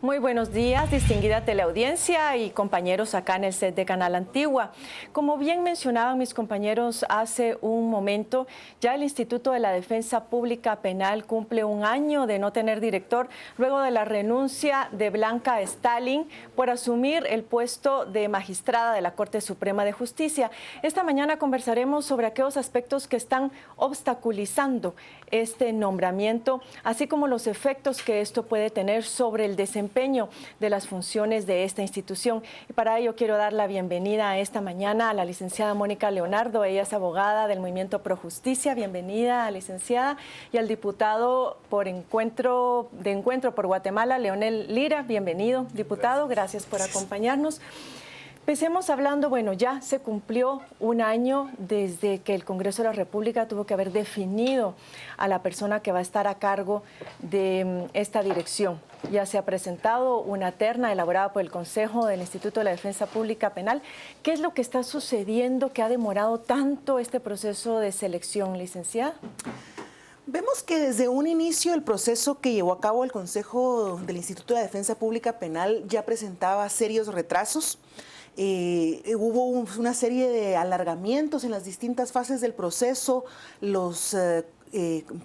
Muy buenos días, distinguida teleaudiencia y compañeros acá en el set de Canal Antigua. Como bien mencionaban mis compañeros hace un momento, ya el Instituto de la Defensa Pública Penal cumple un año de no tener director luego de la renuncia de Blanca Stalin por asumir el puesto de magistrada de la Corte Suprema de Justicia. Esta mañana conversaremos sobre aquellos aspectos que están obstaculizando este nombramiento, así como los efectos que esto puede tener sobre el desempeño de las funciones de esta institución. Y para ello quiero dar la bienvenida esta mañana a la licenciada Mónica Leonardo. Ella es abogada del Movimiento Pro Justicia. Bienvenida, licenciada. Y al diputado por Encuentro por Guatemala, Leonel Lira. Bienvenido, diputado. Gracias por acompañarnos. Empecemos hablando, bueno, ya se cumplió un año desde que el Congreso de la República tuvo que haber definido a la persona que va a estar a cargo de esta dirección. Ya se ha presentado una terna elaborada por el Consejo del Instituto de la Defensa Pública Penal. ¿Qué es lo que está sucediendo que ha demorado tanto este proceso de selección, licenciada? Vemos que desde un inicio el proceso que llevó a cabo el Consejo del Instituto de la Defensa Pública Penal ya presentaba serios retrasos. Hubo una serie de alargamientos en las distintas fases del proceso. Los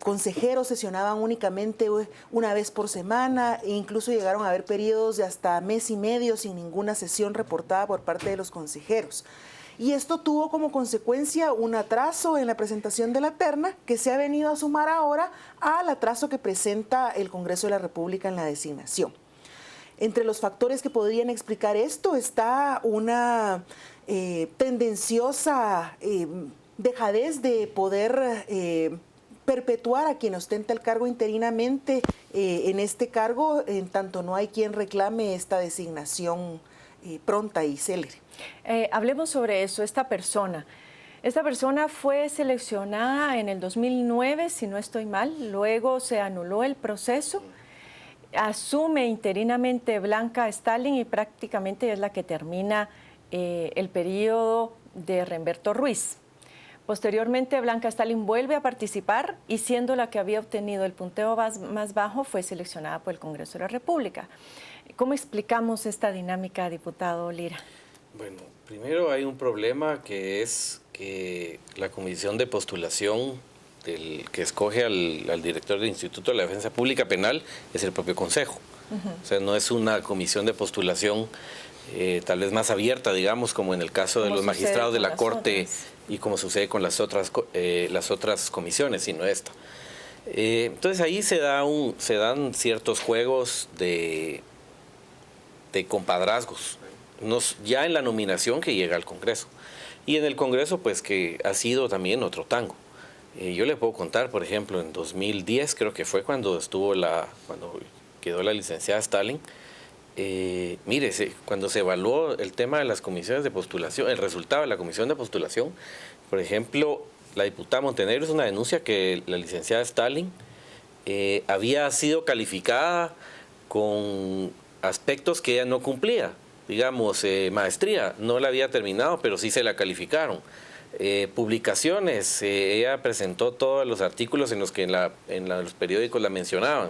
consejeros sesionaban únicamente una vez por semana e incluso llegaron a haber periodos de hasta mes y medio sin ninguna sesión reportada por parte de los consejeros. Y esto tuvo como consecuencia un atraso en la presentación de la terna que se ha venido a sumar ahora al atraso que presenta el Congreso de la República en la designación. Entre los factores que podrían explicar esto está una tendenciosa dejadez de poder perpetuar a quien ostenta el cargo interinamente en este cargo, en tanto no hay quien reclame esta designación pronta y célere. Hablemos sobre eso, esta persona. Esta persona fue seleccionada en el 2009, si no estoy mal, luego se anuló el proceso. Asume interinamente Blanca Stalin y prácticamente es la que termina el periodo de Remberto Ruiz. Posteriormente, Blanca Stalin vuelve a participar y siendo la que había obtenido el punteo más bajo, fue seleccionada por el Congreso de la República. ¿Cómo explicamos esta dinámica, diputado Lira? Bueno, primero hay un problema que es que la comisión de postulación que escoge al director del Instituto de la Defensa Pública Penal es el propio Consejo. O sea, no es una comisión de postulación tal vez más abierta, digamos, como en el caso de los magistrados de la Corte y como sucede con las otras comisiones, sino esta. Entonces ahí se dan ciertos juegos de compadrazgos, ya en la nominación que llega al Congreso. Y en el Congreso, pues que ha sido también otro tango. Yo le puedo contar, por ejemplo, en 2010 creo que fue cuando quedó la licenciada Stalin. Mire, cuando se evaluó el tema de las comisiones de postulación, el resultado de la comisión de postulación, por ejemplo, la diputada Montenegro es una denuncia que la licenciada Stalin había sido calificada con aspectos que ella no cumplía. Digamos, maestría, no la había terminado, pero sí se la calificaron. Publicaciones, ella presentó todos los artículos en los que en los periódicos la mencionaban.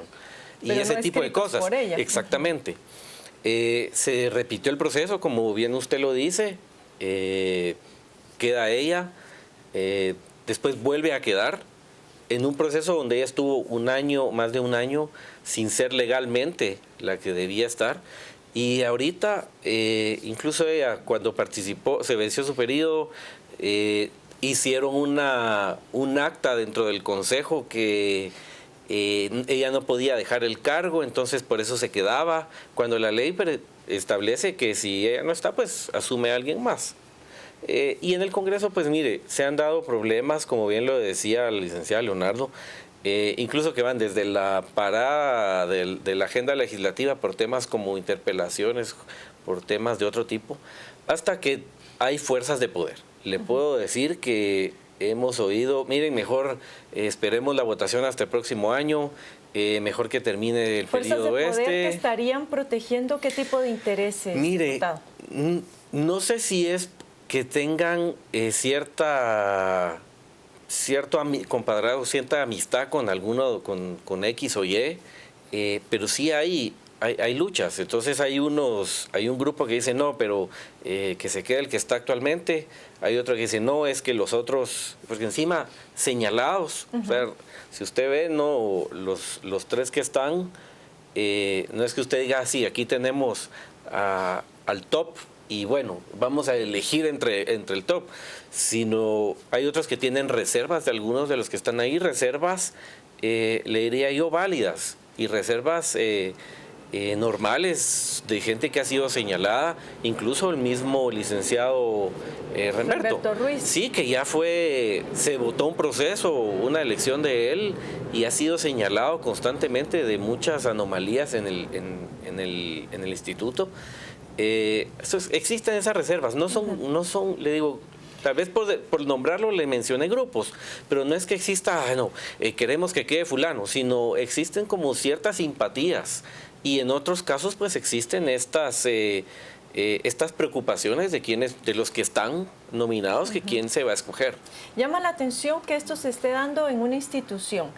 Y pero ese no tipo de cosas. Por ella. Exactamente. Se repitió el proceso, como bien usted lo dice, queda ella, después vuelve a quedar en un proceso donde ella estuvo más de un año, sin ser legalmente la que debía estar. Y ahorita, incluso ella, cuando participó, se venció su periodo, hicieron un acta dentro del Consejo que ella no podía dejar el cargo, entonces por eso se quedaba, cuando la ley establece que si ella no está, pues asume a alguien más. Y en el Congreso, pues mire, se han dado problemas, como bien lo decía la licenciada Leonardo, incluso que van desde la parada de la agenda legislativa por temas como interpelaciones, por temas de otro tipo, hasta que hay fuerzas de poder. Le puedo decir que hemos oído, miren, mejor esperemos la votación hasta el próximo año, mejor que termine el periodo ¿Fuerzas de poder que estarían protegiendo qué tipo de intereses, mire, diputado? No sé si es que tengan cierta compadrazgo, cierta amistad con alguno, con X o Y, pero sí hay hay luchas. Entonces hay un grupo que dice no, pero que se quede el que está actualmente. Hay otro que dice no, es que los otros, porque encima señalados, o sea, si usted ve, no, los tres que están, no es que usted diga, sí, aquí tenemos al top y bueno, vamos a elegir entre el top, sino hay otros que tienen reservas de algunos de los que están ahí, reservas, le diría yo, válidas, y reservas normales de gente que ha sido señalada, incluso el mismo licenciado Remberto Ruiz. Sí, que ya se votó un proceso, una elección de él, y ha sido señalado constantemente de muchas anomalías en el instituto. Existen esas reservas, no son, le digo, tal vez por nombrarlo le mencioné grupos, pero no es que exista, queremos que quede fulano, sino existen como ciertas simpatías, y en otros casos pues existen estas preocupaciones de los que están nominados, que quién se va a escoger. Llama la atención que esto se esté dando en una institución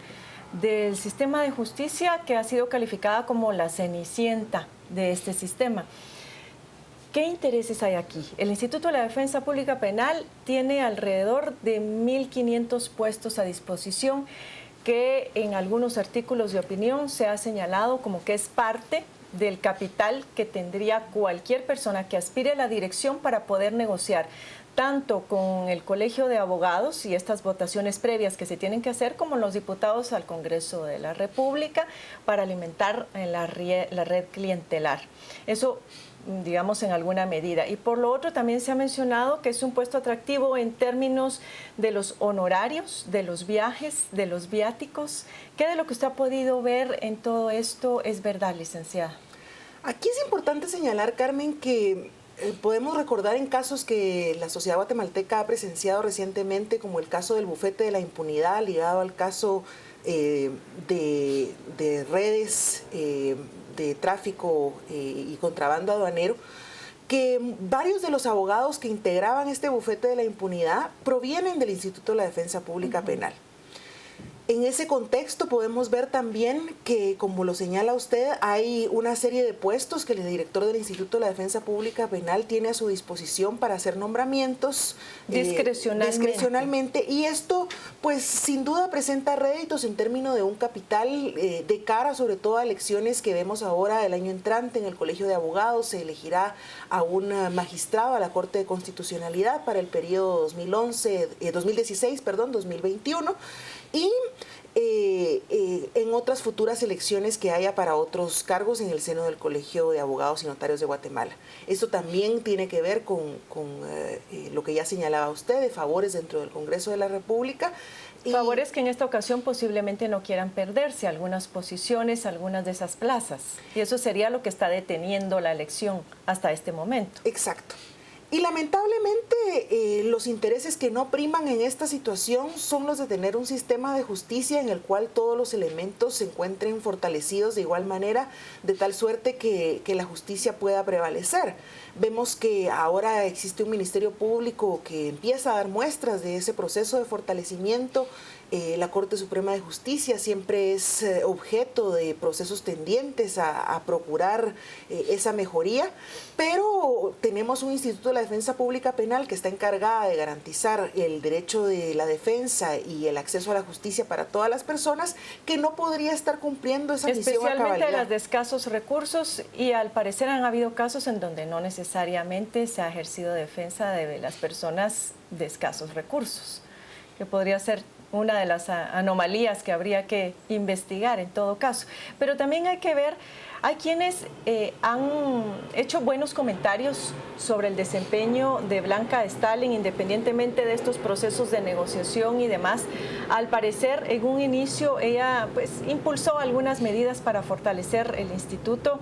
del sistema de justicia que ha sido calificada como la cenicienta de este sistema. ¿Qué intereses hay aquí? El Instituto de la Defensa Pública Penal tiene alrededor de 1.500 puestos a disposición, que en algunos artículos de opinión se ha señalado como que es parte del capital que tendría cualquier persona que aspire a la dirección para poder negociar tanto con el Colegio de Abogados y estas votaciones previas que se tienen que hacer, como los diputados al Congreso de la República para alimentar la red clientelar. Eso, digamos, en alguna medida. Y por lo otro también se ha mencionado que es un puesto atractivo en términos de los honorarios, de los viajes, de los viáticos. ¿Qué de lo que usted ha podido ver en todo esto es verdad, licenciada? Aquí es importante señalar, Carmen, que podemos recordar en casos que la sociedad guatemalteca ha presenciado recientemente, como el caso del bufete de la impunidad, ligado al caso de redes de tráfico y contrabando aduanero, que varios de los abogados que integraban este bufete de la impunidad provienen del Instituto de la Defensa Pública Penal. En ese contexto podemos ver también que, como lo señala usted, hay una serie de puestos que el director del Instituto de la Defensa Pública Penal tiene a su disposición para hacer nombramientos discrecionalmente, y esto pues sin duda presenta réditos en términos de un capital de cara sobre todo a elecciones que vemos ahora el año entrante. En el Colegio de Abogados se elegirá a un magistrado a la Corte de Constitucionalidad para el periodo 2016-2021, y en otras futuras elecciones que haya para otros cargos en el seno del Colegio de Abogados y Notarios de Guatemala. Esto también tiene que ver con lo que ya señalaba usted, de favores dentro del Congreso de la República. Favores que en esta ocasión posiblemente no quieran perderse, algunas posiciones, algunas de esas plazas. Y eso sería lo que está deteniendo la elección hasta este momento. Exacto. Y lamentablemente los intereses que no priman en esta situación son los de tener un sistema de justicia en el cual todos los elementos se encuentren fortalecidos de igual manera, de tal suerte que la justicia pueda prevalecer. Vemos que ahora existe un Ministerio Público que empieza a dar muestras de ese proceso de fortalecimiento. La Corte Suprema de Justicia siempre es objeto de procesos tendientes a procurar esa mejoría, pero tenemos un Instituto de la Defensa Pública Penal que está encargada de garantizar el derecho de la defensa y el acceso a la justicia para todas las personas, que no podría estar cumpliendo esa misión a cabalidad. Especialmente las de escasos recursos, y al parecer han habido casos en donde no necesariamente se ha ejercido defensa de las personas de escasos recursos, que podría ser una de las anomalías que habría que investigar en todo caso. Pero también hay que ver, hay quienes han hecho buenos comentarios sobre el desempeño de Blanca Stalin, independientemente de estos procesos de negociación y demás. Al parecer, en un inicio, ella pues impulsó algunas medidas para fortalecer el instituto.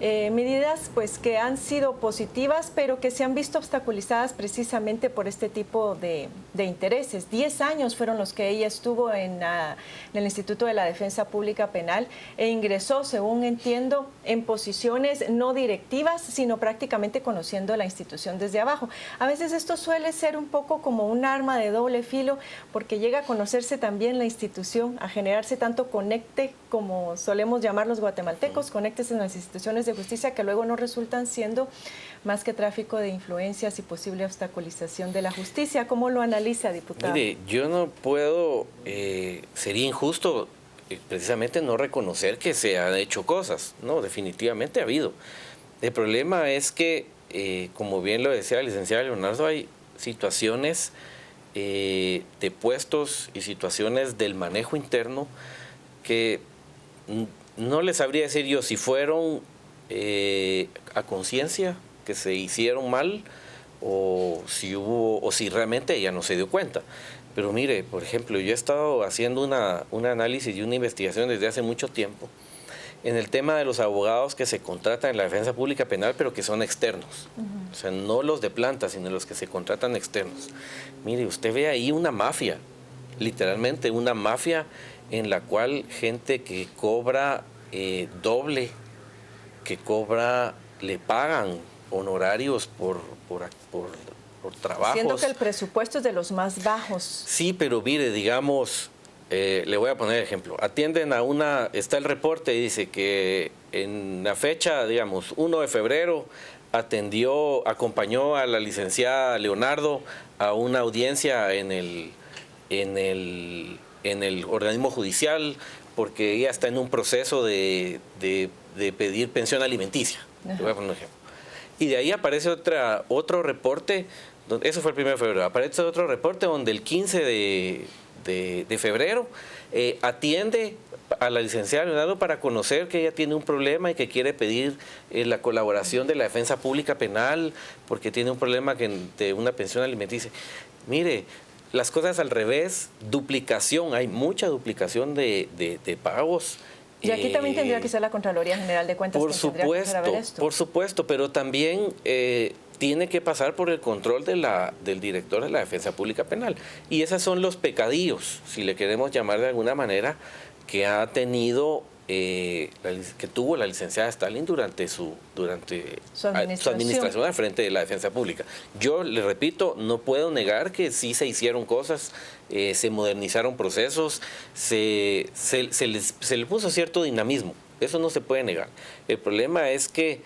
medidas pues que han sido positivas, pero que se han visto obstaculizadas precisamente por este tipo de intereses. 10 años fueron los que ella estuvo en el Instituto de la Defensa Pública Penal e ingresó, según entiendo, en posiciones no directivas, sino prácticamente conociendo la institución desde abajo. A veces esto suele ser un poco como un arma de doble filo, porque llega a conocerse también la institución, a generarse tanto conecte, como solemos llamar los guatemaltecos, conectes en las instituciones de justicia que luego no resultan siendo más que tráfico de influencias y posible obstaculización de la justicia. ¿Cómo lo analiza, diputado? Mire, yo no puedo, sería injusto precisamente no reconocer que se han hecho cosas. No, definitivamente ha habido. El problema es que, como bien lo decía la licenciada Leonardo, hay situaciones de puestos y situaciones del manejo interno que no les sabría decir yo si fueron a conciencia que se hicieron mal o si realmente ella no se dio cuenta. Pero mire, por ejemplo, yo he estado haciendo un análisis y una investigación desde hace mucho tiempo en el tema de los abogados que se contratan en la defensa pública penal, pero que son externos. O sea, no los de planta, sino los que se contratan externos. Mire, usted ve ahí una mafia, literalmente una mafia en la cual gente que cobra doble, le pagan honorarios por trabajos. Siendo que el presupuesto es de los más bajos. Sí, pero mire, digamos, le voy a poner ejemplo. Atienden está el reporte y dice que en la fecha, digamos, 1 de febrero, acompañó a la licenciada Leonardo a una audiencia en el organismo judicial porque ella está en un proceso de pedir pensión alimenticia. Le voy a poner un ejemplo. Y de ahí aparece otro reporte, eso fue el 1 de febrero, aparece otro reporte donde el 15 de febrero atiende a la licenciada Leonardo para conocer que ella tiene un problema y que quiere pedir la colaboración de la defensa pública penal porque tiene un problema de una pensión alimenticia. Mire, las cosas al revés, duplicación, hay mucha duplicación de pagos. Y aquí también tendría que ser la Contraloría General de Cuentas. Por supuesto, pero también tiene que pasar por el control del director de la Defensa Pública Penal. Y esos son los pecadillos, si le queremos llamar de alguna manera, que ha tenido, que tuvo la licenciada Stalin durante su administración al frente de la Defensa Pública. Yo le repito, no puedo negar que sí se hicieron cosas, se modernizaron procesos, se le puso cierto dinamismo, eso no se puede negar. El problema es que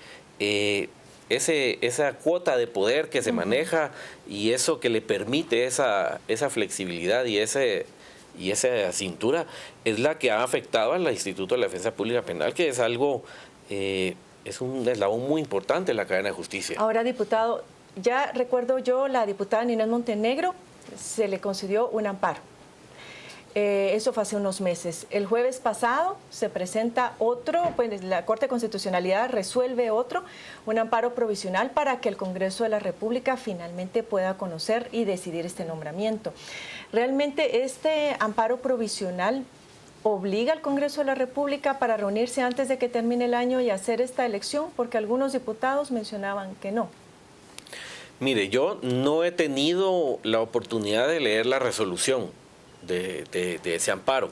esa cuota de poder que se maneja y eso que le permite esa flexibilidad y esa cintura es la que ha afectado al Instituto de la Defensa Pública Penal, que es algo, es un eslabón muy importante en la cadena de justicia. Ahora, diputado, ya recuerdo yo, la diputada Ninés Montenegro se le concedió un amparo. Eso fue hace unos meses. El jueves pasado se presenta otro, pues la Corte de Constitucionalidad resuelve un amparo provisional para que el Congreso de la República finalmente pueda conocer y decidir este nombramiento. ¿Realmente este amparo provisional obliga al Congreso de la República para reunirse antes de que termine el año y hacer esta elección? Porque algunos diputados mencionaban que no. Mire, yo no he tenido la oportunidad de leer la resolución de ese amparo.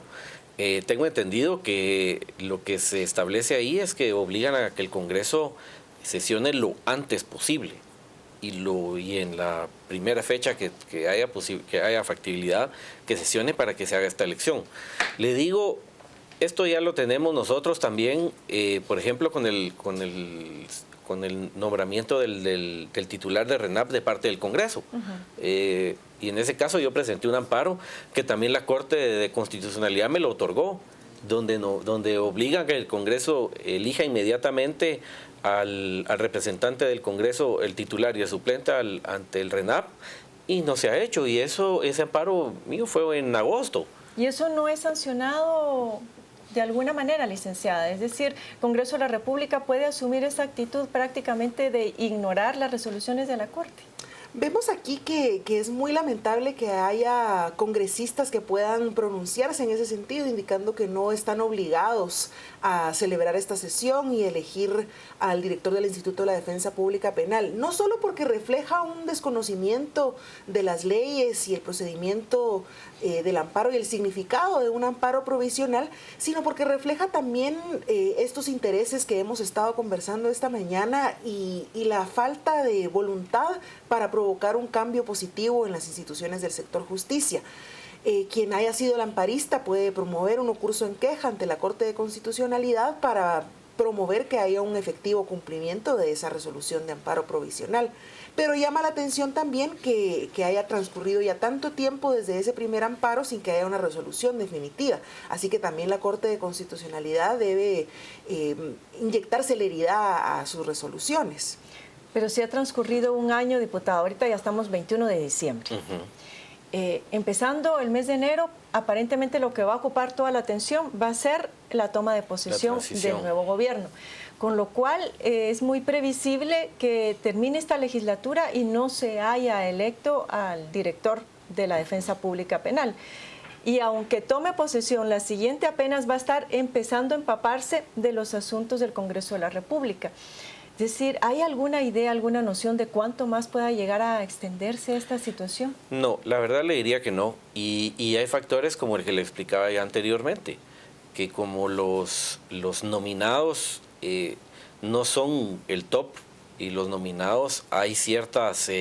Tengo entendido que lo que se establece ahí es que obligan a que el Congreso sesione lo antes posible y en la primera fecha que haya factibilidad que sesione para que se haga esta elección. Le digo, esto ya lo tenemos nosotros también, por ejemplo, con el nombramiento del titular de RENAP de parte del Congreso. Y en ese caso yo presenté un amparo que también la Corte de Constitucionalidad me lo otorgó, donde obligan que el Congreso elija inmediatamente al representante del Congreso, el titular y el suplente ante el RENAP, y no se ha hecho. Y ese amparo mío fue en agosto. ¿Y eso no es sancionado de alguna manera, licenciada? Es decir, ¿el Congreso de la República puede asumir esa actitud prácticamente de ignorar las resoluciones de la Corte? Vemos aquí que es muy lamentable que haya congresistas que puedan pronunciarse en ese sentido, indicando que no están obligados a celebrar esta sesión y elegir al director del Instituto de la Defensa Pública Penal. No solo porque refleja un desconocimiento de las leyes y el procedimiento del amparo y el significado de un amparo provisional, sino porque refleja también estos intereses que hemos estado conversando esta mañana y la falta de voluntad para provocar un cambio positivo en las instituciones del sector justicia. Quien haya sido el amparista puede promover un recurso en queja ante la Corte de Constitucionalidad para promover que haya un efectivo cumplimiento de esa resolución de amparo provisional. Pero llama la atención también que haya transcurrido ya tanto tiempo desde ese primer amparo sin que haya una resolución definitiva. Así que también la Corte de Constitucionalidad debe inyectar celeridad a sus resoluciones. Pero si ha transcurrido un año, diputado, ahorita ya estamos 21 de diciembre. Empezando el mes de enero, aparentemente lo que va a ocupar toda la atención va a ser la toma de posesión del nuevo gobierno. Con lo cual es muy previsible que termine esta legislatura y no se haya electo al director de la Defensa Pública Penal. Y aunque tome posesión, la siguiente apenas va a estar empezando a empaparse de los asuntos del Congreso de la República. Es decir, ¿hay alguna idea, alguna noción de cuánto más pueda llegar a extenderse esta situación? No, la verdad le diría que no. Y hay factores como el que le explicaba ya anteriormente, que como los nominados no son el top y los nominados hay ciertas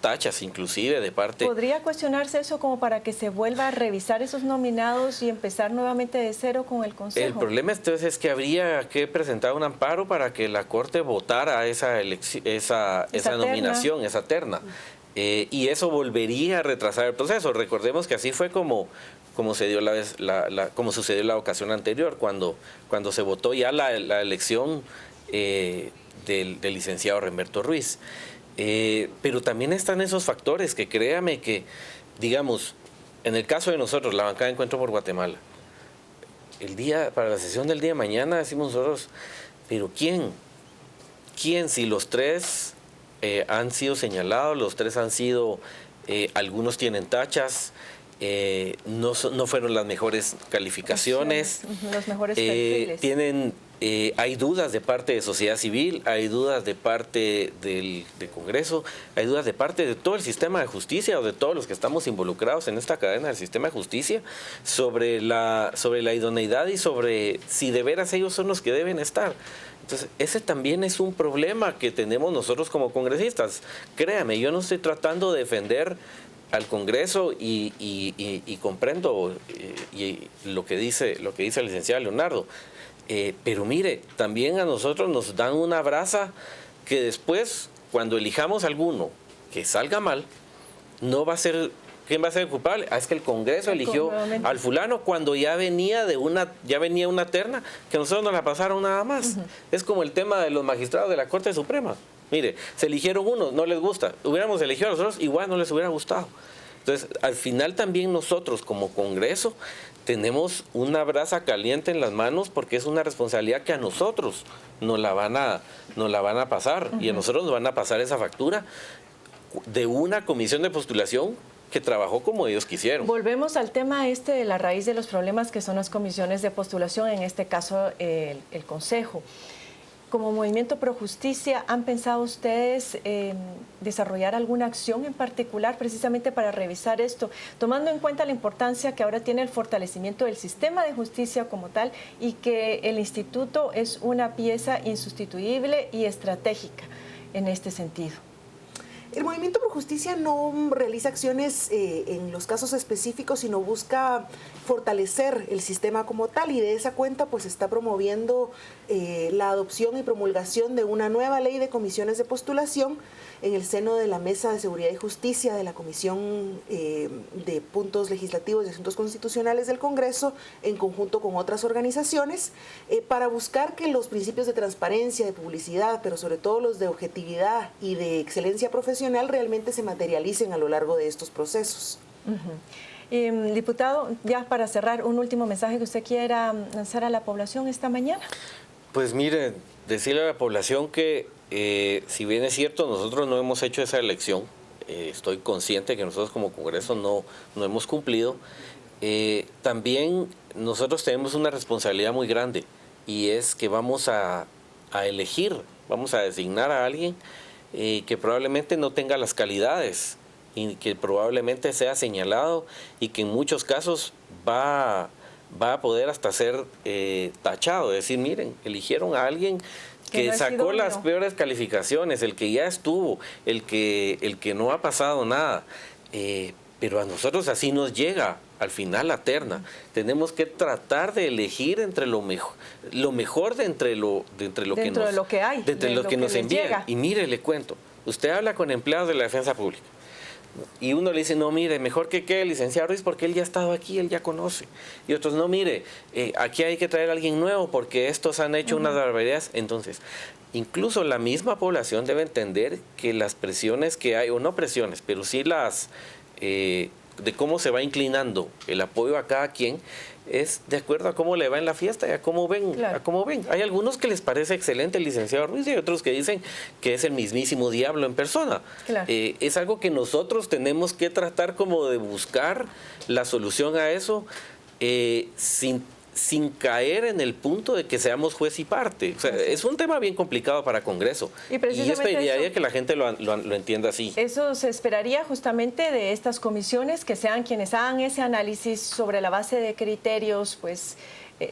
tachas inclusive de parte... ¿Podría cuestionarse eso como para que se vuelva a revisar esos nominados y empezar nuevamente de cero con el Consejo? El problema entonces es que habría que presentar un amparo para que la Corte votara esa nominación, esa terna. Y eso volvería a retrasar el proceso. Recordemos que así fue como sucedió la ocasión anterior, cuando se votó ya la elección del licenciado Remberto Ruiz. Pero también están esos factores que créame que, digamos, en el caso de nosotros, la bancada de Encuentro por Guatemala, para la sesión del día de mañana decimos nosotros, pero ¿quién si los tres han sido señalados, los tres han sido, algunos tienen tachas, no fueron las mejores calificaciones, los mejores perfiles. Hay dudas de parte de sociedad civil, hay dudas de parte del Congreso, hay dudas de parte de todo el sistema de justicia o de todos los que estamos involucrados en esta cadena del sistema de justicia sobre la idoneidad y sobre si de veras ellos son los que deben estar. Entonces, ese también es un problema que tenemos nosotros como congresistas. Créame, yo no estoy tratando de defender al Congreso y comprendo lo que dice el licenciado Leonardo. Pero mire, también a nosotros nos dan una brasa que después, cuando elijamos a alguno que salga mal, no va a ser, ¿quién va a ser el culpable? Es que el Congreso eligió al fulano cuando ya venía una terna que nosotros nos la pasaron nada más. Es como el tema de los magistrados de la Corte Suprema. Mire, se eligieron unos, no les gusta. Hubiéramos elegido a los otros, igual no les hubiera gustado. Entonces, al final también nosotros como Congreso tenemos una brasa caliente en las manos porque es una responsabilidad que a nosotros nos la van a pasar y a nosotros nos van a pasar esa factura de una comisión de postulación que trabajó como ellos quisieron. Volvemos al tema de la raíz de los problemas que son las comisiones de postulación, en este caso el Consejo. Como Movimiento Pro Justicia, ¿han pensado ustedes desarrollar alguna acción en particular precisamente para revisar esto, tomando en cuenta la importancia que ahora tiene el fortalecimiento del sistema de justicia como tal y que el instituto es una pieza insustituible y estratégica en este sentido? El Movimiento Pro Justicia no realiza acciones en los casos específicos, sino busca fortalecer el sistema como tal, y de esa cuenta pues está promoviendo la adopción y promulgación de una nueva ley de comisiones de postulación en el seno de la Mesa de Seguridad y Justicia de la Comisión de Puntos Legislativos y Asuntos Constitucionales del Congreso, en conjunto con otras organizaciones, para buscar que los principios de transparencia, de publicidad, pero sobre todo los de objetividad y de excelencia profesional realmente se materialicen a lo largo de estos procesos. Diputado, ya para cerrar, un último mensaje que usted quiera lanzar a la población esta mañana. Pues mire, decirle a la población que si bien es cierto, nosotros no hemos hecho esa elección, estoy consciente que nosotros como Congreso no hemos cumplido. También nosotros tenemos una responsabilidad muy grande y es que vamos a elegir, vamos a designar a alguien que probablemente no tenga las calidades y que probablemente sea señalado y que en muchos casos va a poder hasta ser tachado, decir, miren, eligieron a alguien que no sacó las peores calificaciones, el que ya estuvo, el que no ha pasado nada, pero a nosotros así nos llega al final la terna. Tenemos que tratar de elegir entre lo mejor de entre lo que nos envían. Y mire, le cuento, usted habla con empleados de la defensa pública y uno le dice, no, mire, mejor que quede el licenciado Ruiz porque él ya ha estado aquí, él ya conoce. Y otros, no, mire, aquí hay que traer a alguien nuevo porque estos han hecho unas barbaridades. Entonces, incluso la misma población debe entender que las presiones que hay, o no presiones, pero sí las de cómo se va inclinando el apoyo a cada quien, es de acuerdo a cómo le va en la fiesta y a cómo ven. Claro. A cómo ven. Hay algunos que les parece excelente el licenciado Ruiz y otros que dicen que es el mismísimo diablo en persona. Claro. Es algo que nosotros tenemos que tratar como de buscar la solución a eso sin caer en el punto de que seamos juez y parte. O sea, es un tema bien complicado para Congreso. Y yo esperaría que la gente lo entienda así. Eso se esperaría justamente de estas comisiones, que sean quienes hagan ese análisis sobre la base de criterios, pues,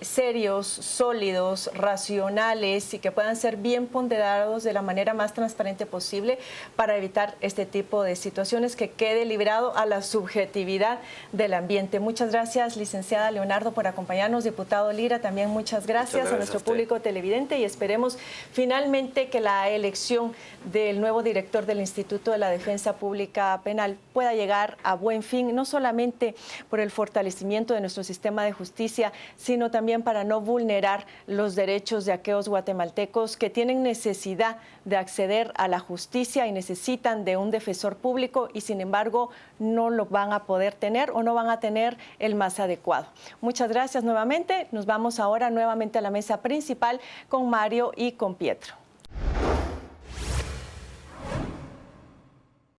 serios, sólidos, racionales y que puedan ser bien ponderados de la manera más transparente posible para evitar este tipo de situaciones, que quede librado a la subjetividad del ambiente. Muchas gracias, licenciada Leonardo, por acompañarnos. Diputado Lira, también muchas gracias a nuestro público televidente y esperemos finalmente que la elección del nuevo director del Instituto de la Defensa Pública Penal pueda llegar a buen fin, no solamente por el fortalecimiento de nuestro sistema de justicia, sino también para no vulnerar los derechos de aquellos guatemaltecos que tienen necesidad de acceder a la justicia y necesitan de un defensor público y sin embargo no lo van a poder tener o no van a tener el más adecuado. Muchas gracias nuevamente. Nos vamos ahora nuevamente a la mesa principal con Mario y con Pietro.